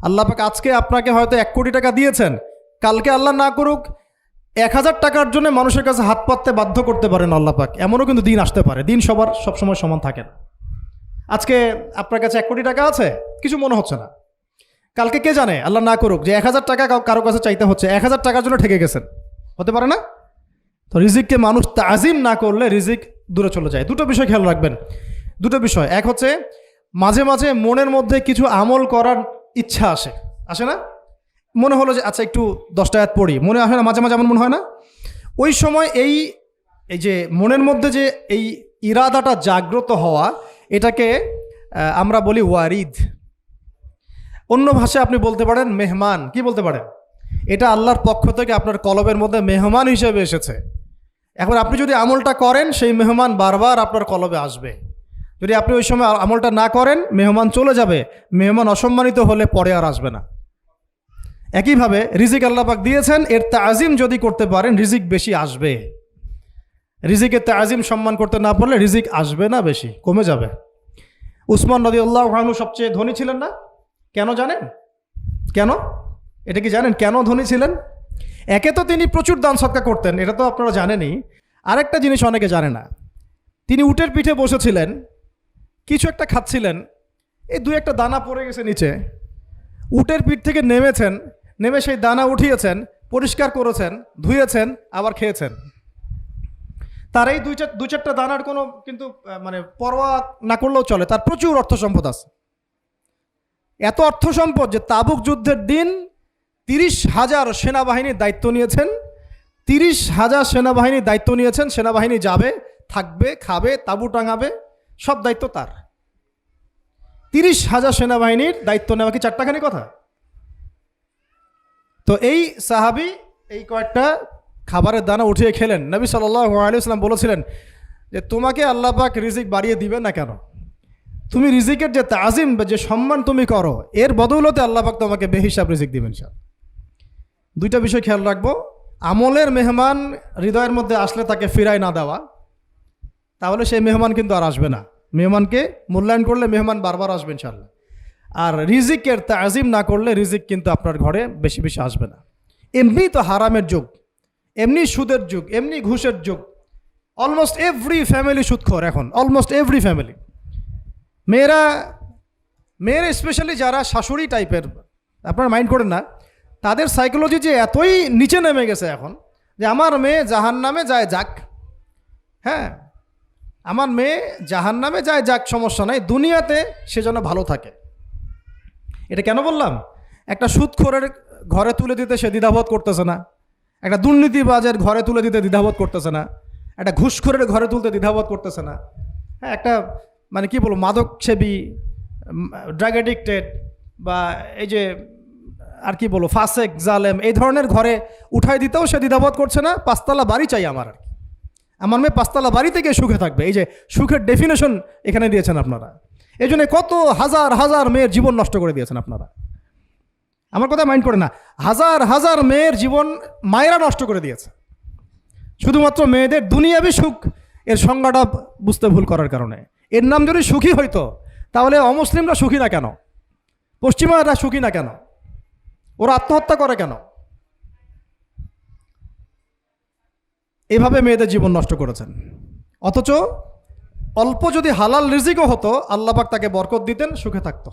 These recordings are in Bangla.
আল্লাহ পাক আজকে আপনাকে হয়তো 1 কোটি টাকা দিয়েছেন, কালকে আল্লাহ না করুক 1000 টাকার জন্য মানুষের কাছে হাত পাততে বাধ্য করতে পারেন আল্লাহ পাক। এমনও কিন্তু দিন আসতে পারে, দিন সবার সবসময় সমান থাকে না। আজকে আপনার কাছে 1 কোটি টাকা আছে, কিছু মনে হচ্ছে না, কালকে কে জানে আল্লাহ না করুক যে 1000 টাকা কারো কাছে চাইতে হচ্ছে, 1000 টাকার জন্য ঠেকে গেছেন, হতে পারে না? তো রিজিককে মানুষ তাজিম না করলে রিজিক দূরে চলে যায়। দুটো বিষয় খেয়াল রাখবেন, দুটো বিষয়। এক হচ্ছে মাঝে মাঝে মনের মধ্যে কিছু আমল করার ইচ্ছা আসে না? মনে হলো যে আচ্ছা একটু 10টা আয়াত পড়ি, মনে আসে না মাঝে মাঝে? এমন মনে হয় না? ওই সময় এই যে মনের মধ্যে যে এই ইরাদাটা জাগ্রত হওয়া, এটাকে আমরা বলি ওয়ারিদ। অন্য ভাষায় আপনি বলতে পারেন মেহমান। কি বলতে পারেন? এটা আল্লাহর পক্ষ থেকে আপনার কলবের মধ্যে মেহমান হিসেবে এসেছে। এখন আপনি যদি আমলটা করেন, সেই মেহমান বারবার আপনার কলবে আসবে। যদি আপনি ওই সময় আমলটা না করেন, মেহমান চলে যাবে, মেহমান অসম্মানিত হলে পরে আর আসবে না। একইভাবে রিজিক আল্লাহ পাক দিয়েছেন, এর তাজিম যদি করতে পারেন রিজিক বেশি আসবে। রিজিকের তাজিম সম্মান করতে না পারলে রিজিক আসবে না, বেশি কমে যাবে। উসমান রাদিয়াল্লাহু আনহু সবচেয়ে ধনী ছিলেন না? কেন জানেন? কেন? এটা কি জানেন কেন ধনী ছিলেন? একে তো তিনি প্রচুর দান সদকা করতেন, এটা তো আপনারা জানেনই। আরেকটা জিনিস অনেকে জানে না, তিনি উটের পিঠে বসেছিলেন, কিছু একটা খাচ্ছিলেন, এই 2-1টা দানা পড়ে গেছে নিচে। উটের পিঠ থেকে নেমেছেন, নেমে সেই দানা উঠিয়েছেন, পরিষ্কার করেছেন, ধুয়েছেন, আবার খেয়েছেন। তার এই 2-4টা দানার কোনো কিন্তু মানে পরোয়া না করলেও চলে, তার প্রচুর অর্থ সম্পদ আছে। এত অর্থ সম্পদ যে তাবুক যুদ্ধের দিন 30,000 সেনাবাহিনীর দায়িত্ব নিয়েছেন। 30,000 সেনাবাহিনীর দায়িত্ব নিয়েছেন। সেনাবাহিনী যাবে, থাকবে, খাবে, তাঁবু টাঙাবে, সব দায়িত্ব তার। 30,000 সেনাবাহিনীর দায়িত্ব নেওয়া কি চারটাখানি কথা? তো এই সাহাবী এই কয়েকটা খাবারের দানা উঠিয়ে খেলেন। নবী সাল্লাল্লাহু আলাইহি ওয়াসাল্লাম বলেছিলেন যে তোমাকে আল্লাহ পাক রিজিক বাড়িয়ে দিবেন না কেন? তুমি রিজিকের যে তাজিম বা যে সম্মান তুমি করো, এর বদৌলতে আল্লাহ পাক তোমাকে বেহিসাব রিজিক দিবেন। দুইটা বিষয় খেয়াল রাখবো। আমলের মেহমান হৃদয়ের মধ্যে আসলে তাকে ফিরায় না দেওয়া, তাহলে সেই মেহমান কিন্তু আর আসবে না। মেহমানকে মূল্যায়ন করলে মেহমান বারবার আসবে ইনশাআল্লাহ। আর রিজিকের তাজিম না করলে রিজিক কিন্তু আপনার ঘরে বেশি বেশি আসবে না। এমনি তো হারামের যুগ, এমনি সুদের যুগ, এমনি ঘুষের যুগ। অলমোস্ট এভরি ফ্যামিলি সুদখোর এখন, অলমোস্ট এভরি ফ্যামিলি। মেয়েরা স্পেশালি যারা শাশুড়ি টাইপের, আপনারা মাইন্ড করেন না, তাদের সাইকোলজি যে এতই নিচে নেমে গেছে এখন যে আমার মেয়ে জাহান্নামে যায় যাক, হ্যাঁ আমার মেয়ে জাহান্নামে যায় যাক, সমস্যা নাই, দুনিয়াতে সে যেন ভালো থাকে। এটা কেন বললাম? একটা সুদখোরের ঘরে তুলে দিতে সে দ্বিধাবোধ করতেছে না, একটা দুর্নীতিবাজের ঘরে তুলে দিতে দ্বিধাবোধ করতেছে না, একটা ঘুষখোরের ঘরে তুলতে দ্বিধাবোধ করতেছে না, হ্যাঁ একটা মানে কি বলবো মাদক সেবী, ড্রাগ অ্যাডিক্টেড বা এই যে আর কি বলবো ফাসেক জালেম, এই ধরনের ঘরে উঠাই দিতেও সে দ্বিধাবোধ করছে না। 5তলা বাড়ি চাই আমার, আর কি আমার মেয়ে 5তলা বাড়ি থেকে সুখে থাকবে। এই যে সুখের ডেফিনেশন এখানে দিয়েছেন আপনারা। এই জন্য কত হাজার হাজার মেয়ের জীবন নষ্ট করে দিয়েছেন আপনারা। আমার কথা মাইন্ড করে না, হাজার হাজার মেয়ের জীবন মায়েরা নষ্ট করে দিয়েছে, শুধুমাত্র মেয়েদের দুনিয়াবি সুখ এর সংজ্ঞাটা বুঝতে ভুল করার কারণে। এর নাম যদি সুখী হইতো তাহলে অমুসলিমরা সুখী না কেন? পশ্চিমারা সুখী না কেন? ওরা আত্মহত্যা করে কেন? এভাবে মেয়েদের জীবন নষ্ট করেছেন। অথচ অল্প যদি হালাল রিজিকও হতো, আল্লাহ পাক তাকে বরকত দিতেন, সুখে থাকতো।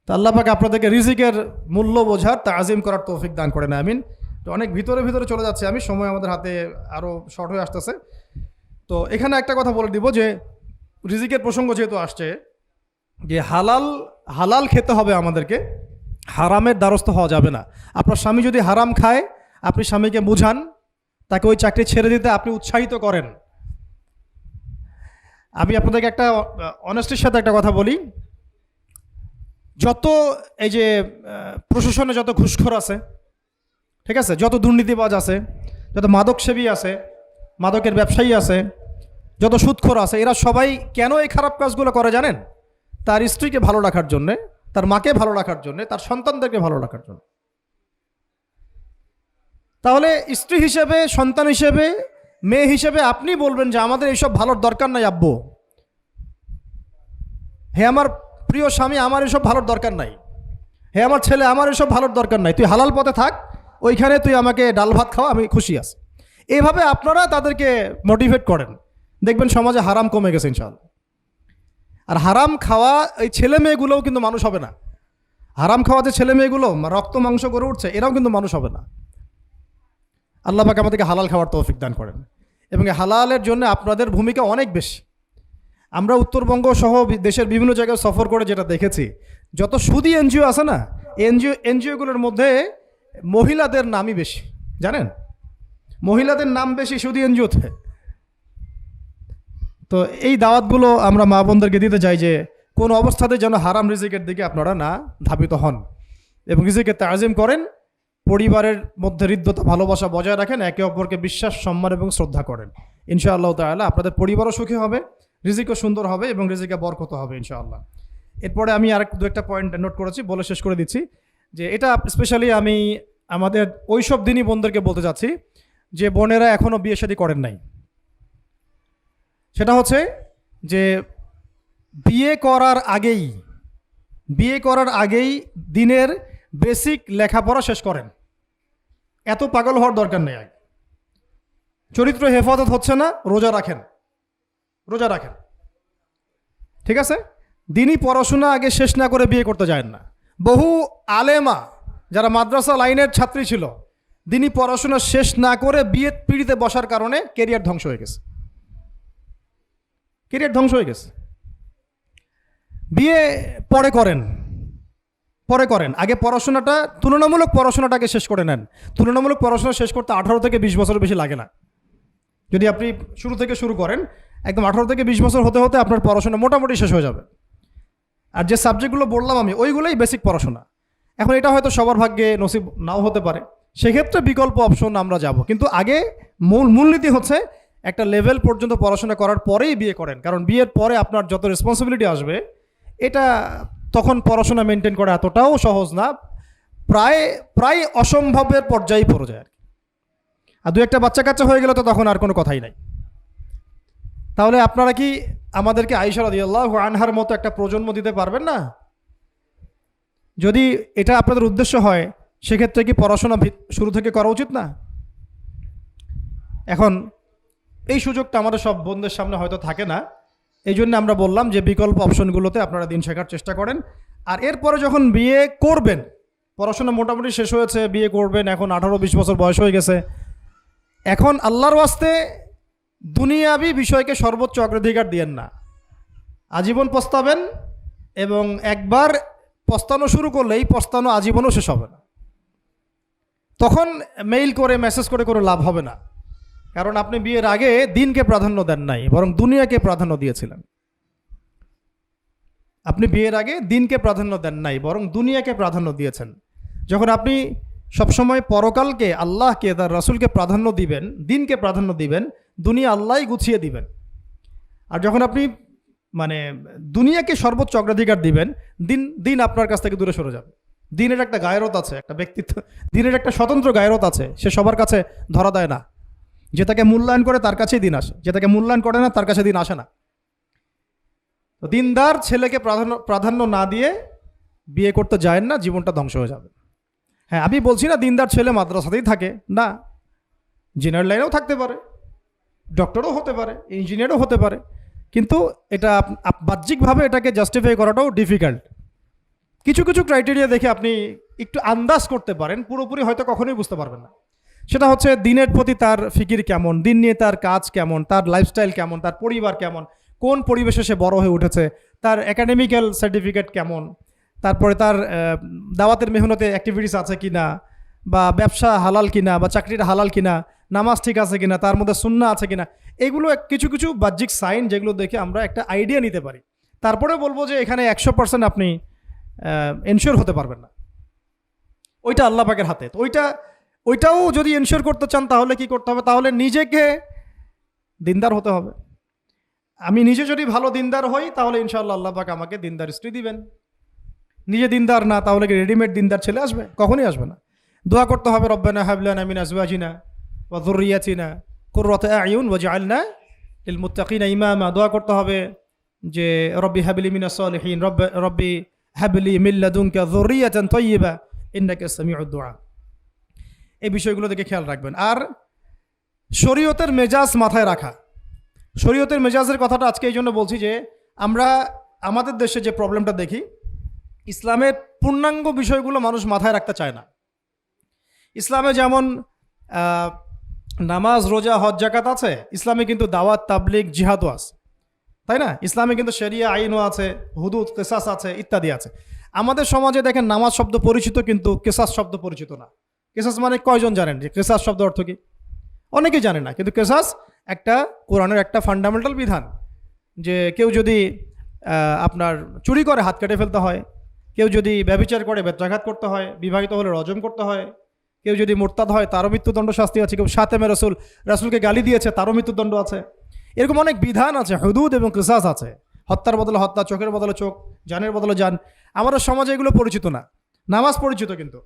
তা আল্লাহ পাক আপনাদেরকে রিজিকের মূল্য বোঝার, তাজিম করার তৌফিক দান করেন, আমিন। তো অনেক ভিতরে চলে যাচ্ছে আমি, সময় আমাদের হাতে আরও শর্ট হয়ে আসতেছে। তো এখানে একটা কথা বলে দিব যে রিজিকের প্রসঙ্গ যেহেতু আসছে, যে হালাল খেতে হবে আমাদেরকে, হারামের দ্বারস্থ হওয়া যাবে না। আপনার স্বামী যদি হারাম খায়, আপনি স্বামীকে বুঝান, তাকে ওই চাকরি ছেড়ে দিতে আপনি উৎসাহিত করেন। আমি আপনাদেরকে একটা অনেস্টির সাথে একটা কথা বলি, যত এই যে প্রশাসনে যত ঘুষখোর আছে, ঠিক আছে, যত দুর্নীতিবাজ আছে, যত মাদক সেবী আছে, মাদকের ব্যবসায়ী আছে, যত সুদখোর আছে, এরা সবাই কেন এই খারাপ কাজগুলো করে জানেন? তার স্ত্রীকে ভালো রাখার জন্যে, তার মাকে ভালো রাখার জন্যে, তার সন্তানদেরকে ভালো রাখার জন্য। তাহলে স্ত্রী হিসেবে, সন্তান হিসেবে, মেয়ে হিসেবে আপনি বলবেন যে আমাদের এইসব ভালোর দরকার নাই আব্বু, হে আমার প্রিয় স্বামী, আমার এসব ভালোর দরকার নাই। হে আমার ছেলে, আমার এসব ভালোর দরকার নাই, তুই হালাল পথে থাক, ওইখানে তুই আমাকে ডাল ভাত খাওয়া, আমি খুশি আছি। এইভাবে আপনারা তাদেরকে মোটিভেট করেন, দেখবেন সমাজে হারাম কমে গেছে ইনশাআল্লাহ। আর হারাম খাওয়া এই ছেলে মেয়েগুলোও কিন্তু মানুষ হবে না। হারাম খাওয়া যে ছেলে মেয়েগুলো রক্ত মাংস করে উঠছে, এরাও কিন্তু মানুষ হবে না। আল্লাহ পাক আমাদেরকে হালাল খাওয়ার তৌফিক দান করেন, এবং হালালের জন্য আপনাদের ভূমিকা অনেক বেশি। আমরা উত্তরবঙ্গ সহ দেশের বিভিন্ন জায়গায় সফর করে যেটা দেখেছি, যত সুদী এনজিও আছে না, এনজিওগুলোর মধ্যে মহিলাদের নামই বেশি, জানেন? মহিলাদের নাম বেশি সুদী এনজিওতে। তো এই দাওয়াতগুলো আমরা মা বোনদেরকে দিতে চাই যে কোন অবস্থাতে যেন হারাম রিজিকের দিকে আপনারা না ধাবিত হন, এবং রিজিকের তাজিম করেন, পরিবারের মধ্যে হৃদ্যতা ভালোবাসা বজায় রাখেন, একে অপরকে বিশ্বাস সম্মান এবং শ্রদ্ধা করেন। ইনশাআল্লাহ তাআলা আপনাদের পরিবারও সুখী হবে, রিজিকও সুন্দর হবে, এবং রিজিকে বরকত হবে ইনশাআল্লাহ। এরপরে আমি আর দু একটা পয়েন্ট নোট করেছি, বলে শেষ করে দিচ্ছি যে এটা স্পেশালি আমি আমাদের ওইসব দিনই বোনদেরকে বলতে চাচ্ছি যে বোনেরা এখনও বিয়ে শাদী করেন নাই। সেটা হচ্ছে যে বিয়ে করার আগেই দিনের বেসিক লেখাপড়া শেষ করেন। এত পাগল হওয়ার দরকার নেই। চরিত্র হেফাজত হচ্ছে না, রোজা রাখেন, ঠিক আছে? দিনই পড়াশোনা আগে শেষ না করে বিয়ে করতে যায় না। বহু আলেমা যারা মাদ্রাসা লাইনের ছাত্রী ছিল, দিনই পড়াশোনা শেষ না করে বিয়ে পিড়িতে বসার কারণে কেরিয়ার ধ্বংস হয়ে গেছে। বিয়ে পরে করেন, আগে পড়াশোনাটা, তুলনামূলক পড়াশোনাটাকে শেষ করে নেন। তুলনামূলক পড়াশোনা শেষ করতে 18 থেকে 20 বছর বেশি লাগে না। যদি আপনি শুরু থেকে শুরু করেন, একদম 18 থেকে 20 বছর হতে হতে আপনার পড়াশোনা মোটামুটি শেষ হয়ে যাবে। আর যে সাবজেক্টগুলো বললাম আমি, ওইগুলোই বেসিক পড়াশোনা। এখন এটা হয়তো সবার ভাগ্যে নসিব নাও হতে পারে, সেক্ষেত্রে বিকল্প অপশন আমরা যাব। কিন্তু আগে মূলনীতি হচ্ছে একটা লেভেল পর্যন্ত পড়াশোনা করার পরেই বিয়ে করেন, কারণ বিয়ের পরে আপনার যত রেসপন্সিবিলিটি আসবে, এটা তখন পড়াশোনা মেনটেন করা এতটাও সহজ না, প্রায় অসম্ভবের পর্যায়ে পড়ে যায় আর দু একটা বাচ্চা কাচ্চা হয়ে গেলে তো তখন আর কোনো কথাই নাই। তাহলে আপনারা কি আমাদেরকে আয়েশা রাদিয়াল্লাহু আনহার মতো একটা প্রজন্ম দিতে পারবেন না? যদি এটা আপনাদের উদ্দেশ্য হয়, সেক্ষেত্রে কি পড়াশোনা শুরু থেকে করা উচিত না? এখন এই সুযোগটা আমাদের সব বোনদের সামনে হয়তো থাকে না, এই জন্য আমরা বললাম যে বিকল্প অপশনগুলোতে আপনারা দিন শেখার চেষ্টা করেন। আর এরপরে যখন বিয়ে করবেন, পড়াশোনা মোটামুটি শেষ হয়েছে, বিয়ে করবেন, এখন 18-20 বছর বয়স হয়ে গেছে, এখন আল্লাহর ওয়াস্তে দুনিয়াবি বিষয়কে সর্বোচ্চ অগ্রাধিকার দিয়েন না। আজীবন পস্তাবেন, এবং একবার পস্তানো শুরু করলে এই পস্তানো আজীবনও শেষ হবে না। তখন মেইল করে মেসেজ করে কোনো লাভ হবে না, কারণ আপনি বিয়ের আগে দিনকে প্রাধান্য দেন নাই, বরং দুনিয়াকে প্রাধান্য দিয়েছিলেন। আপনি বিয়ের আগে দিনকে প্রাধান্য দেন নাই, বরং দুনিয়াকে প্রাধান্য দিয়েছেন। যখন আপনি সবসময় পরকালকে, আল্লাহকে, তার রাসূলকে প্রাধান্য দিবেন, দিনকে প্রাধান্য দিবেন, দুনিয়া আল্লাহই গুছিয়ে দিবেন। আর যখন আপনি দুনিয়াকে সর্বোচ্চ অগ্রাধিকার দিবেন, দিন আপনার কাছ থেকে দূরে সরে যাবে। দিনের একটা গায়রত আছে, একটা ব্যক্তিত্ব, দিনের একটা স্বতন্ত্র গায়রত আছে, সে সবার কাছে ধরা দেয় না। যে তাকে মূল্যায়ন করে তার কাছেই দিন আসে, যে তাকে মূল্যায়ন করে না তার কাছে দিন আসে না। তো দিনদার ছেলেকে প্রাধান্য না দিয়ে বিয়ে করতে যায় না, জীবনটা ধ্বংস হয়ে যাবে। হ্যাঁ, আমি বলছি না দিনদার ছেলে মাদ্রাসাতেই থাকে, না, ইঞ্জিনিয়ার লাইনেও থাকতে পারে, ডক্টরও হতে পারে, ইঞ্জিনিয়ারও হতে পারে, কিন্তু এটা বাহ্যিকভাবে এটাকে জাস্টিফাই করাটাও ডিফিকাল্ট। কিছু ক্রাইটেরিয়া দেখে আপনি একটু আন্দাজ করতে পারেন, পুরোপুরি হয়তো কখনোই বুঝতে পারবেন না। সেটা হচ্ছে দিনের প্রতি তার ফিকির কেমন, দিন নিয়ে তার কাজ কেমন, তার লাইফস্টাইল কেমন, তার পরিবার কেমন, কোন পরিবেশে সে বড় হয়ে উঠেছে, তার একাডেমিক্যাল সার্টিফিকেট কেমন, তারপরে তার দাওয়াতের মেহনতে অ্যাক্টিভিটিস আছে কিনা, বা ব্যবসা হালাল কিনা, বা চাকরিটা হালাল কিনা, নামাজ ঠিক আছে কিনা, তার মধ্যে সুন্নাহ আছে কিনা, এগুলো কিছু বাহ্যিক সাইন যেগুলো দেখে আমরা একটা আইডিয়া নিতে পারি। তারপরে বলবো যে এখানে 100% আপনি এনশিওর হতে পারবেন না, ওইটা আল্লাহ পাকের হাতে। তো ওইটাও যদি এনশিওর করতে চান তাহলে কি করতে হবে? তাহলে নিজেকে দিনদার হতে হবে। আমি নিজে যদি ভালো দিনদার হই তাহলে ইনশাআল্লাহ আল্লাহ পাক আমাকে দিনদার স্ত্রী দিবেন। নিজে দিনদার না, তাহলে কি রেডিমেড দিনদার ছেলে আসবে? কখনই আসবে না। দোয়া করতে হবে, রব্বানা হাব লানা মিন আজওয়াজিনা ওয়া যুররিয়াতিনা কুররাতা আয়ুন ওয়াজআলনা লিল মুত্তাকিনা ইমামা। দোয়া করতে হবে যে রব্বি হাবলি মিনাস সালিহিন, রব্বি হাবলি মিন লাদুনকা যুররিয়াতান তাইয়্যিবা ইন্নাকা সামিউদ দুআ। এই বিষয়গুলো দেখে খেয়াল রাখবেন। আর শরীয়তের মেজাজ মাথায় রাখা। শরীয়তের মেজাজের কথাটা আজকে এই জন্য বলছি যে আমরা আমাদের দেশে যে প্রবলেমটা দেখি, ইসলামের পূর্ণাঙ্গ বিষয়গুলো মানুষ মাথায় রাখতে চায় না। ইসলামে যেমন নামাজ, রোজা, হজ, যাকাত আছে, ইসলামে কিন্তু দাওয়াত, তাবলিগ, জিহাদও আছে, তাই না? ইসলামে কিন্তু শরিয়া আইনও আছে, হুদুদ, কিসাস আছে, ইত্যাদি আছে। আমাদের সমাজে দেখেন নামাজ শব্দ পরিচিত কিন্তু কিসাস শব্দ পরিচিত না। কিসাস মানে কয়জন জানেন যে কিসাস শব্দ অর্থ কি? অনেকেই জানে না। কিন্তু কিসাস একটা কোরআনের একটা ফান্ডামেন্টাল বিধান যে কেউ যদি আপনার চুরি করে হাত কেটে ফেলতে হয়, কেউ যদি ব্যভিচার করে বেত্রাঘাত করতে হয়, বিবাহিত হলে রজম করতে হয়, কেউ যদি মোরতাদ হয় তারও মৃত্যুদণ্ড শাস্তি আছে, কেউ শাতেমে রাসূলকে গালি দিয়েছে তারও মৃত্যুদণ্ড আছে। এরকম অনেক বিধান আছে, হুদুদ এবং কিসাস আছে। হত্যার বদলে হত্যা, চোখের বদলে চোখ, জানের বদলে জান। আমাদের সমাজে এগুলো পরিচিত না। নামাজ পরিচিত কিন্তু,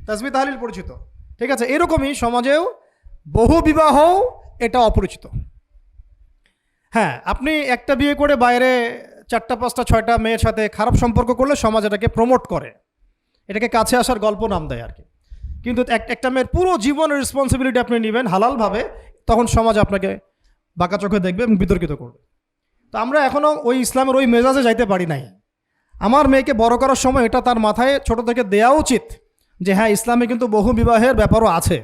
তাসবিহ তাহলিল পরিচিত, ঠিক আছে? এরকমই সমাজেও বহু বিবাহ এটা অপরিচিত। হ্যাঁ, আপনি একটা বিয়ে করে বাইরে 4টা 5টা 6টা মেয়ের সাথে খারাপ সম্পর্ক করলে সমাজ এটাকে প্রমোট করে, এটাকে কাছে আসার গল্প নাম দেয় আর কি। কিন্তু একটা মেয়ের পুরো জীবনের রেসপন্সিবিলিটি আপনি নেবেন হালালভাবে, তখন সমাজ আপনাকে বাঁকা চোখে দেখবে এবং বিতর্কিত করবে। তো আমরা এখনও ওই ইসলামের ওই মেজাজে যাইতে পারি নাই। আমার মেয়েকে বড় করার সময় এটা তার মাথায় ছোট থেকে দেওয়া উচিত যে হ্যাঁ, ইসলামে কিন্তু বহু বিবাহের ব্যাপারও আছে,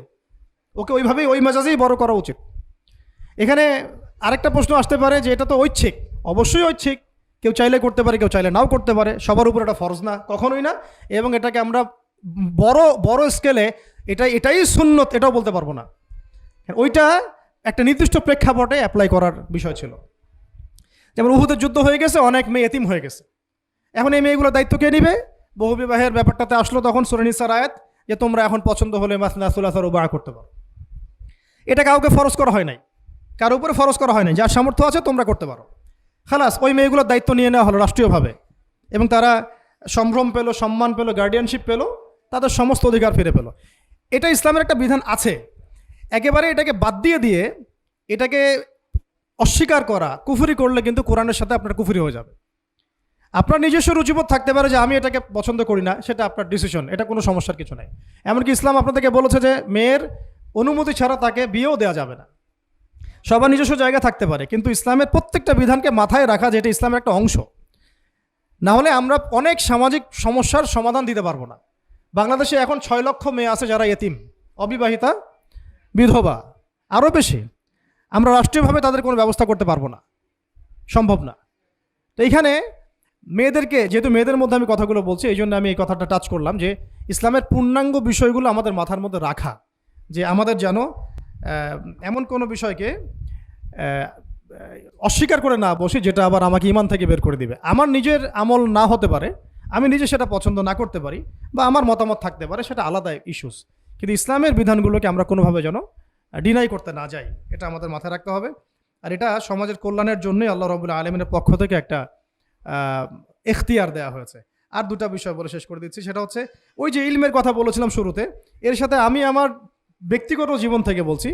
ওকে ওইভাবেই ওই মেজাজেই বড় করা উচিত। এখানে আরেকটা প্রশ্ন আসতে পারে যে এটা তো ঐচ্ছিক। অবশ্যই ঐচ্ছিক, কেউ চাইলে করতে পারে, কেউ চাইলে নাও করতে পারে, সবার উপর এটা ফরজ না, কখনোই না। এবং এটাকে আমরা বড় স্কেলে এটাই সুন্নত এটাও বলতে পারবো না। ওইটা একটা নির্দিষ্ট প্রেক্ষাপটে অ্যাপ্লাই করার বিষয় ছিল। যেমন উহুদের যুদ্ধ হয়ে গেছে, অনেক মেয়ে এতিম হয়ে গেছে, এখন এই মেয়েগুলোর দায়িত্ব কে নিবে? বহু বিবাহের ব্যাপারটাতে আসলো তখন সূরা নিসার আয়াত যে তোমরা এখন পছন্দ হলে মাসনা সুলাসা রুবা করতে পারো। এটা কাউকে ফরজ করা হয় নাই, কারো উপরে ফরজ করা হয় নাই। যার সামর্থ্য আছে তোমরা করতে পারো, খালাস। ওই মেয়েগুলোর দায়িত্ব নিয়ে নেওয়া হলো রাষ্ট্রীয়ভাবে, এবং তারা সম্ভ্রম পেল, সম্মান পেল, গার্ডিয়ানশিপ পেল, তাদের সমস্ত অধিকার ফিরে পেল। এটা ইসলামের একটা বিধান আছে। একেবারে এটাকে বাদ দিয়ে এটাকে অস্বীকার করা, কুফরি করলে কিন্তু কোরআনের সাথে আপনার কুফরি হয়ে যাবে। আপনার নিজস্ব রুচিবোধ থাকতে পারে যে আমি এটাকে পছন্দ করি না, সেটা আপনার ডিসিশন, এটা কোনো সমস্যার কিছু নাই। এমনকি ইসলাম আপনাদেরকে বলেছে যে মেয়ের অনুমতি ছাড়া তাকে বিয়েও দেওয়া যাবে না। সবার নিজস্ব জায়গা থাকতে পারে, কিন্তু ইসলামের প্রত্যেকটা বিধানকে মাথায় রাখা যে এটা ইসলামের একটা অংশ। না হলে আমরা অনেক সামাজিক সমস্যার সমাধান দিতে পারবো না। বাংলাদেশে এখন 6 লক্ষ মেয়ে আছে যারা এতিম, অবিবাহিতা, বিধবা, আরও বেশি। আমরা রাষ্ট্রীয়ভাবে তাদের কোনো ব্যবস্থা করতে পারবো না, সম্ভব না। তো এইখানে মেয়েদেরকে, যেহেতু মেয়েদের মধ্যে আমি কথাগুলো বলছি, এই জন্য আমি এই কথাটা টাচ করলাম যে ইসলামের পূর্ণাঙ্গ বিষয়গুলো আমাদের মাথার মধ্যে রাখা, যে আমাদের যেন এমন কোনো বিষয়কে অস্বীকার করে না বসি যেটা আবার আমাকে ইমান থেকে বের করে দিবে। আমার নিজের আমল না হতে পারে, আমি নিজে সেটা পছন্দ না করতে পারি, বা আমার মতামত থাকতে পারে, সেটা আলাদা ইস্যুস। কিন্তু ইসলামের বিধানগুলোকে আমরা কোনোভাবে যেন ডিনাই করতে না যাই, এটা আমাদের মাথায় রাখতে হবে। আর এটা সমাজের কল্যাণের জন্যই আল্লাহ রাব্বুল আলামিনের পক্ষ থেকে একটা এখতিয়ার দেওয়া হয়েছে। আর 2টা বিষয় বলে শেষ করে দিচ্ছি, সেটা হচ্ছে ওই যে ইলমের কথা বলেছিলাম শুরুতে, এর সাথে আমি আমার ব্যক্তিগত জীবন থেকে বলছি।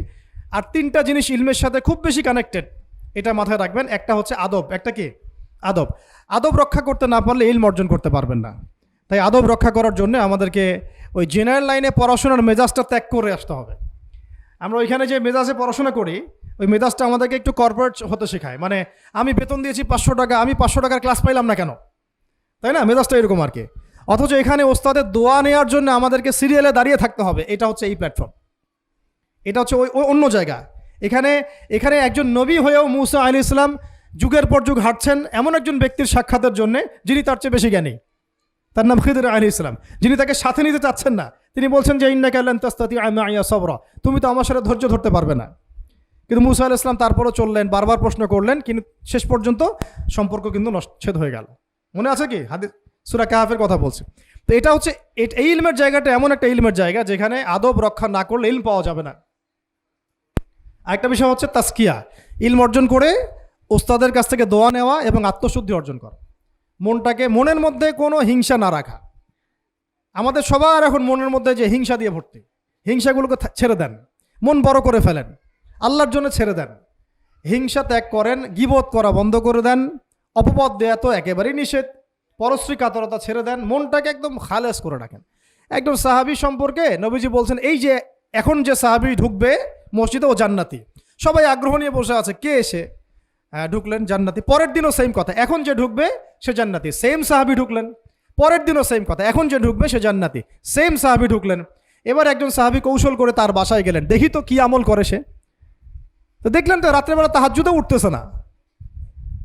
আর 3টা জিনিস ইলমের সাথে খুব বেশি কানেক্টেড, এটা মাথায় রাখবেন। একটা হচ্ছে আদব। একটা কি? আদব। আদব রক্ষা করতে না পারলে ইলম অর্জন করতে পারবেন না। তাই আদব রক্ষা করার জন্য আমাদেরকে ওই জেনারেল লাইনে পড়াশোনার মেজাজটা ত্যাগ করে আসতে হবে। আমরা ওইখানে যে মেজাজে পড়াশোনা করি, ওই মেজাজটা আমাদেরকে একটু কর্পোরেট হতে শেখায়। মানে আমি বেতন দিয়েছি 500 টাকা, আমি 500 টাকার ক্লাস পাইলাম না কেন, তাই না? মেজাজটা এরকম আর কি। অথচ এখানে ওস্তাদের দোয়া নেওয়ার জন্য আমাদেরকে সিরিয়ালে দাঁড়িয়ে থাকতে হবে। এটা হচ্ছে এই প্ল্যাটফর্ম, এটা হচ্ছে ওই অন্য জায়গা। এখানে একজন নবী হয়েও মুসা আলাইহিস সালাম যুগের পর যুগ হাঁটছেন এমন একজন ব্যক্তির সাক্ষাতের জন্য যিনি তার চেয়ে বেশি জ্ঞানী। তার নাম খিদর আলাইহিস সালাম, যিনি তাকে সাথে নিতে চাচ্ছেন না। তিনি বলছেন যে ইন্নাকা লান তাস্তাতিআ মাইয়া সাবরা, তুমি তো আমার সাথে ধৈর্য ধরতে পারবে না। কিন্তু মুসা আলাইহিস সালাম তারপরও চললেন, বারবার প্রশ্ন করলেন, কিন্তু শেষ পর্যন্ত সম্পর্ক কিন্তু নচ্ছেদ হয়ে গেল। মনে আছে কি? হাদিস সূরা কাহফের কথা বলছে। তো এটা হচ্ছে এই ইলমের জায়গাটা এমন একটা ইলমের জায়গা যেখানে আদব রক্ষা না করলে ইলম পাওয়া যাবে না। আরেকটা বিষয় হচ্ছে তাসকিয়া, ইলম অর্জন করে ওস্তাদের কাছ থেকে দোয়া নেওয়া এবং আত্মশুদ্ধি অর্জন করা। মনের মধ্যে কোনো হিংসা না রাখা। আমাদের সবার এখন মনের মধ্যে যে হিংসা দিয়ে ভর্তি, হিংসাগুলোকে ছেড়ে দেন, মন বড় করে ফেলেন, আল্লাহর জন্য ছেড়ে দেন, হিংসা ত্যাগ করেন, গীবত করা বন্ধ করে দেন, অপবাদ দেয়া তো একেবারেই নিষেধ। পরশ্রী কাতরতা ছেড়ে দেন, মনটাকে একদম খালেস করে রাখেন। একদম সাহাবী সম্পর্কে নবীজি বলছেন, এই যে এখন যে সাহাবী ঢুকবে মসজিদে ও জান্নাতি, সবাই আগ্রহ নিয়ে বসে আছে, কে এসে ঢুকলেন জান্নাতি। পরের দিনও সেম কথা, এখন যে ঢুকবে সে জান্নাতি। সেম সাহাবী ঢুকলেন, পরের দিনও সেম কথা, এখন যে ঢুকবে সে জান্নাতি। সেম সাহাবী ঢুকলেন। এবার একজন সাহাবী কৌশল করে তার বাসায় গেলেন, দেখি তো কি আমল করে সে। তো দেখলেন তো রাত্রেবেলা তাহাজ্জুদে উঠতেছে না,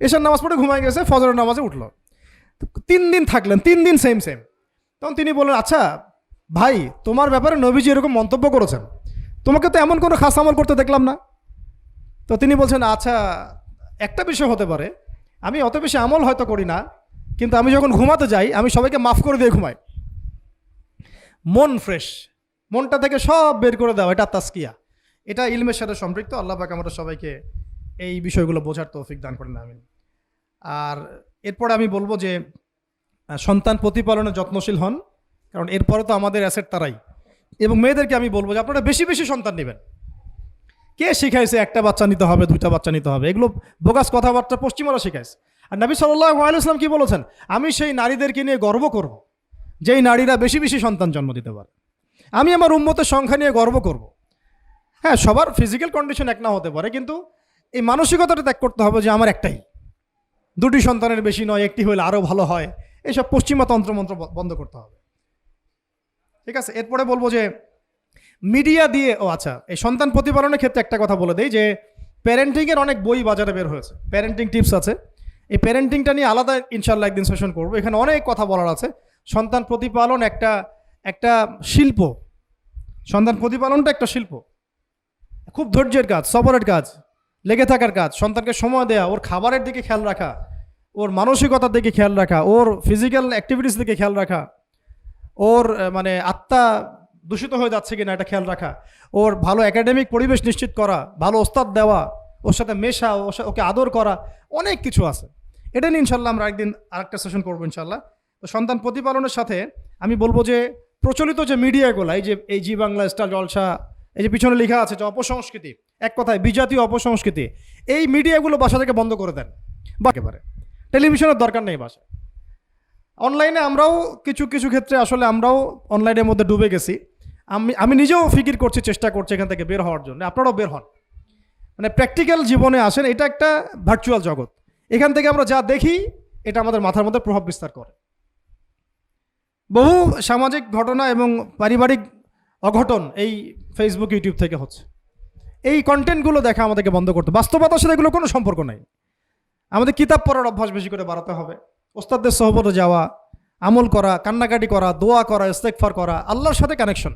এশার নামাজ পড়ে ঘুমায় গেছে, ফজরের নামাজে উঠলো। 3 দিন থাকলেন, 3 দিন সেম সেম। তখন তিনি বললেন, আচ্ছা ভাই, তোমার ব্যাপারে নবীজি এরকম মন্তব্য করেছেন, তোমাকে তো এমন কোনো খাস আমল করতে দেখলাম না। তো তিনি বলছেন, আচ্ছা একটা বিষয় হতে পারে, আমি অত বেশি আমল হয়তো করি না, কিন্তু আমি যখন ঘুমাতে যাই আমি সবাইকে মাফ করে দিয়ে ঘুমাই। মন ফ্রেশ, মনটা থেকে সব বের করে দেওয়া, এটা তাসকিয়া, এটা ইলমের সাথে সম্পৃক্ত। আল্লাহ পাক আমরা সবাইকে এই বিষয়গুলো বোঝার তৌফিক দান করেন, আমিন। আর এরপরে আমি বলবো যে সন্তান প্রতিপালনে যত্নশীল হন, কারণ এরপরে তো আমাদের অ্যাসেট তারাই। এবং মেয়েদেরকে আমি বলবো যে আপনারা বেশি বেশি সন্তান নেবেন। কে শিখাইছে একটা বাচ্চা নিতে হবে, 2টা বাচ্চা নিতে হবে? এগুলো বোগাস কথাবার্তা পশ্চিমারা শিখাইছে। আর নবী সাল্লাল্লাহু আলাইহি ওয়াসাল্লাম কি বলেছেন? আমি সেই নারীদেরকে নিয়ে গর্ব করব যেই নারীরা বেশি বেশি সন্তান জন্ম দিতে পারে। আমি আমার উম্মতের সংখ্যা নিয়ে গর্ব করব। হ্যাঁ, সবার ফিজিক্যাল কন্ডিশন এক না হতে পারে, কিন্তু এই মানসিকতাটা ত্যাগ করতে হবে যে আমার একটাই, 2টি সন্তানের বেশি নয়, একটি হলে আরও ভালো হয়। এইসব পশ্চিমা তন্ত্রমন্ত্র বন্ধ করতে হবে, ঠিক আছে? এরপরে বলবো যে মিডিয়া দিয়ে, আচ্ছা, এই সন্তান প্রতিপালনের ক্ষেত্রে একটা কথা বলে দেই যে প্যারেন্টিংয়ের অনেক বই বাজারে বের হয়েছে, প্যারেন্টিং টিপস আছে। এই প্যারেন্টিংটা নিয়ে আলাদা ইনশাল্লাহ একদিন সেশন করবো, এখানে অনেক কথা বলার আছে। সন্তান প্রতিপালন একটা শিল্প, সন্তান প্রতিপালনটা একটা শিল্প, খুব ধৈর্যের কাজ, সবরের কাজ, লেগে থাকার কাজ। সন্তানকে সময় দেওয়া, ওর খাবারের দিকে খেয়াল রাখা, ওর মানসিকতার দিকে খেয়াল রাখা, ওর ফিজিক্যাল অ্যাক্টিভিটিস দিকে খেয়াল রাখা, ওর মানে আত্মা দূষিত হয়ে যাচ্ছে কিনা এটা খেয়াল রাখা, ওর ভালো একাডেমিক পরিবেশ নিশ্চিত করা, ভালো ওস্তাদ দেওয়া, ওর সাথে মেশা, ওকে আদর করা, অনেক কিছু আছে। এটা নিয়ে ইনশাল্লাহ আমরা একদিন আরেকটা সেশন করবো ইনশাল্লাহ। তো সন্তান প্রতিপালনের সাথে আমি বলবো যে প্রচলিত যে মিডিয়াগুলো, এই জি বাংলা, স্টার জলসা, এই যে পিছনে লেখা আছে যে অপসংস্কৃতি, এক কথায় বিজাতীয় অপসংস্কৃতি, এই মিডিয়াগুলো বাসা থেকে বন্ধ করে দেন বা একেবারে। টেলিভিশনের দরকার নেই বাসায়। অনলাইনে আমরাও কিছু কিছু ক্ষেত্রে আসলে আমরাও অনলাইনের মধ্যে ডুবে গেছি। আমি নিজেও ফিকির করছি, চেষ্টা করছি এখান থেকে বের হওয়ার জন্য। আপনারাও বের হন, মানে প্র্যাকটিক্যাল জীবনে আসেন। এটা একটা ভার্চুয়াল জগৎ, এখান থেকে আমরা যা দেখি এটা আমাদের মাথার মধ্যে প্রভাব বিস্তার করে। বহু সামাজিক ঘটনা এবং পারিবারিক অঘটন এই ফেসবুক, ইউটিউব থেকে হচ্ছে। এই কন্টেন্টগুলো দেখা আমাদেরকে বন্ধ করতে, বাস্তবতার সাথে এগুলো কোনো সম্পর্ক নাই। আমাদের কিতাব পড়ার অভ্যাস বেশি করে বাড়াতে হবে, ওস্তাদদের সহবতে যাওয়া, আমল করা, কান্নাকাটি করা, দোয়া করা, ইস্তেগফার করা, আল্লাহর সাথে কানেকশন।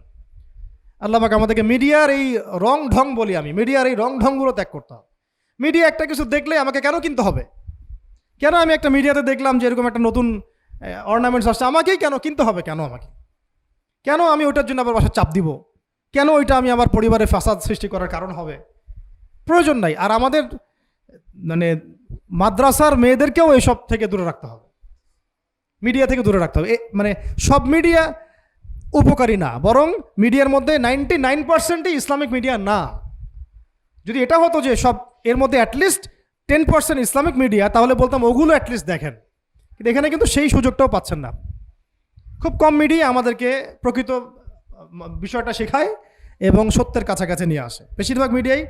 আল্লাহ পাক আমাদেরকে মিডিয়ার এই রং ঢং বলি আমি, মিডিয়ার এই রং ঢংগুলো ত্যাগ করতে হবে। মিডিয়া একটা কিছু দেখলে আমাকে কেন কিনতে হবে? কেন আমি একটা মিডিয়াতে দেখলাম যে এরকম একটা নতুন অর্নামেন্টস আসছে, আমাকেই কেন কিনতে হবে? কেন আমি ওইটার জন্য আবার বাসায় চাপ দিব? কেন ওইটা আমি আমার পরিবারে ফাসাদ সৃষ্টি করার কারণ হবে? প্রয়োজন নাই। আর আমাদের মানে মাদ্রাসার মেয়েদেরকেও এসব থেকে দূরে রাখতে হবে, মিডিয়া থেকে দূরে রাখতে হবে। মানে সব মিডিয়া উপকারী না, বরং মিডিয়ার মধ্যে 99%ই ইসলামিক মিডিয়া না। যদি এটা হতো যে সব এর মধ্যে অ্যাটলিস্ট 10% ইসলামিক মিডিয়া, তাহলে বলতাম ওগুলো অ্যাটলিস্ট দেখেন। কিন্তু এখানে কিন্তু সেই সুযোগটাও পাচ্ছেন না। খুব কম মিডিয়া আমাদেরকে প্রকৃত বিষয়টা শেখায় এবং সত্যের কাছাকাছি নিয়ে আসে। বেশিরভাগ মিডিয়াই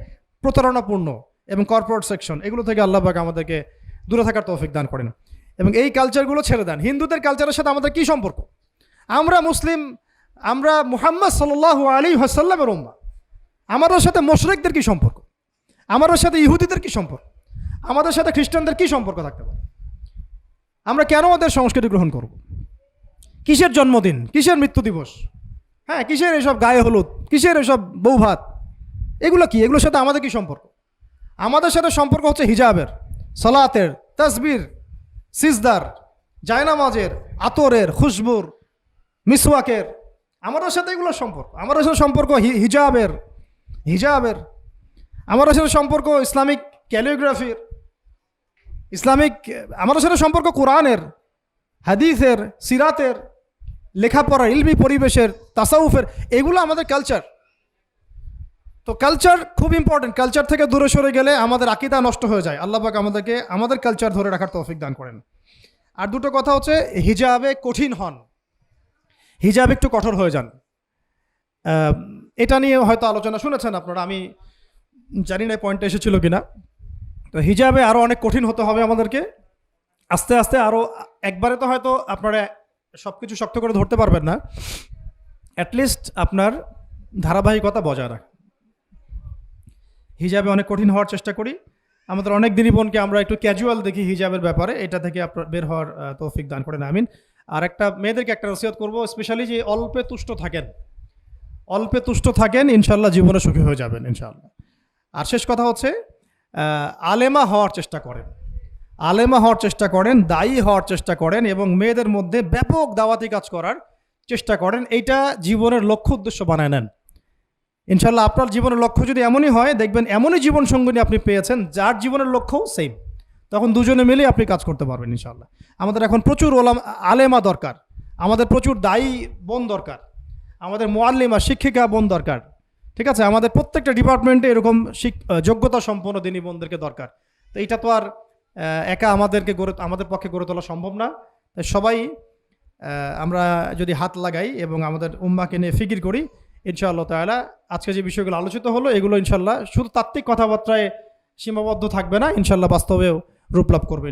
প্রতারণাপূর্ণ এবং কর্পোরেট সেকশন, এগুলো থেকে আল্লাহ পাক আমাদেরকে দূরে থাকার তৌফিক দান করেন। এবং এই কালচারগুলো ছেড়ে দেন। হিন্দুদের কালচারের সাথে আমাদের কী সম্পর্ক? আমরা মুসলিম, আমরা মুহাম্মদ সাল্লাল্লাহু আলাইহি ওয়াসাল্লামের উম্মাহ। আমাদের সাথে মুশরিকদের কী সম্পর্ক? আমাদের সাথে ইহুদিদের কী সম্পর্ক? আমাদের সাথে খ্রিস্টানদের কী সম্পর্ক থাকতে পারে? আমরা কেন ওদের সংস্কৃতি গ্রহণ করব? কিসের জন্মদিন, কিসের মৃত্যু দিবস, হ্যাঁ, কিসের এসব গায়ে হলুদ, কিসের এসব বৌভাত, এগুলো কি? এগুলোর সাথে আমাদের কী সম্পর্ক? আমাদের সাথে সম্পর্ক হচ্ছে হিজাবের, সালাতের, তাসবির, সিজদার, জায়নামাজের, আতরের, খুশবুর, মিসওয়াকের। আমাদের সাথে এগুলোর সম্পর্ক। আমাদের সাথে সম্পর্ক হিজাবের। আমাদের সাথে সম্পর্ক ইসলামিক ক্যালিগ্রাফির, আমাদের সাথে সম্পর্ক কোরআনের, হাদিসের, সিরাতের, লেখাপড়ার, ইলমি পরিবেশের, তাসাউফের। এগুলো আমাদের কালচার। তো কালচার খুব ইম্পর্টেন্ট। কালচার থেকে দূরে সরে গেলে আমাদের আকীদা নষ্ট হয়ে যায়। আল্লাহ পাক আমাদেরকে আমাদের কালচার ধরে রাখার তৌফিক দান করেন। আর দুটো কথা হচ্ছে হিজাবে কঠিন হন, হিজাব একটু কঠোর হয়ে যান। এটা নিয়ে হয়তো আলোচনা শুনেছেন আপনারা, আমি জানি না পয়েন্টটা এসেছিল কিনা। তো হিজাবে আরও অনেক কঠিন হতে হবে আমাদেরকে, আস্তে আস্তে আরও। একবারে তো হয়তো আপনারা সব কিছু শক্ত করে ধরতে পারবেন না, অ্যাটলিস্ট আপনার ধারাবাহিকতা বজায় রাখ। হিজাবে অনেক কঠিন হওয়ার চেষ্টা করি। আমাদের অনেক দিনই বোনকে আমরা একটু ক্যাজুয়াল দেখি হিজাবের ব্যাপারে, এটা থেকে আপনার বের হওয়ার তৌফিক দান করেন, আমিন। আর একটা মেয়েদেরকে একটা নসিহত করবো, স্পেশালি যে অল্পে তুষ্ট থাকেন, অল্পে তুষ্ট থাকেন, ইনশাল্লাহ জীবনে সুখী হয়ে যাবেন ইনশাল্লাহ। আর শেষ কথা হচ্ছে আলেমা হওয়ার চেষ্টা করেন, আলেমা হওয়ার চেষ্টা করেন, দায়ী হওয়ার চেষ্টা করেন, এবং মেয়েদের মধ্যে ব্যাপক দাওয়াতি কাজ করার চেষ্টা করেন। এইটা জীবনের লক্ষ্য উদ্দেশ্য বানায় নেন ইনশাল্লাহ। আপনার জীবনের লক্ষ্য যদি এমনই হয়, দেখবেন এমনই জীবন সঙ্গিনী আপনি পেয়েছেন যার জীবনের লক্ষ্যও সেম, তখন দুজনে মিলে আপনি কাজ করতে পারবেন ইনশাল্লাহ। আমাদের এখন প্রচুর আলেমা দরকার, আমাদের প্রচুর দায়ী বোন দরকার, আমাদের মুআল্লিমা শিক্ষিকা বোন দরকার, ঠিক আছে? আমাদের প্রত্যেকটা ডিপার্টমেন্টে এরকম যোগ্যতা সম্পন্ন দিনী বোনদেরকে দরকার। তো এইটা তো আর একা আমাদের পক্ষে গড়ে তোলা সম্ভব না। তাই সবাই আমরা যদি হাত লাগাই এবং আমাদের উম্মাকে নিয়ে ফিকির করি, ইনশাআল্লাহ তাআলা আজকে যে বিষয়গুলো আলোচিত হলো এগুলো ইনশাআল্লাহ শুধু তাত্ত্বিক কথাবার্তায় সীমাবদ্ধ থাকবে না, ইনশাআল্লাহ বাস্তবেও রূপ লাভ করবে।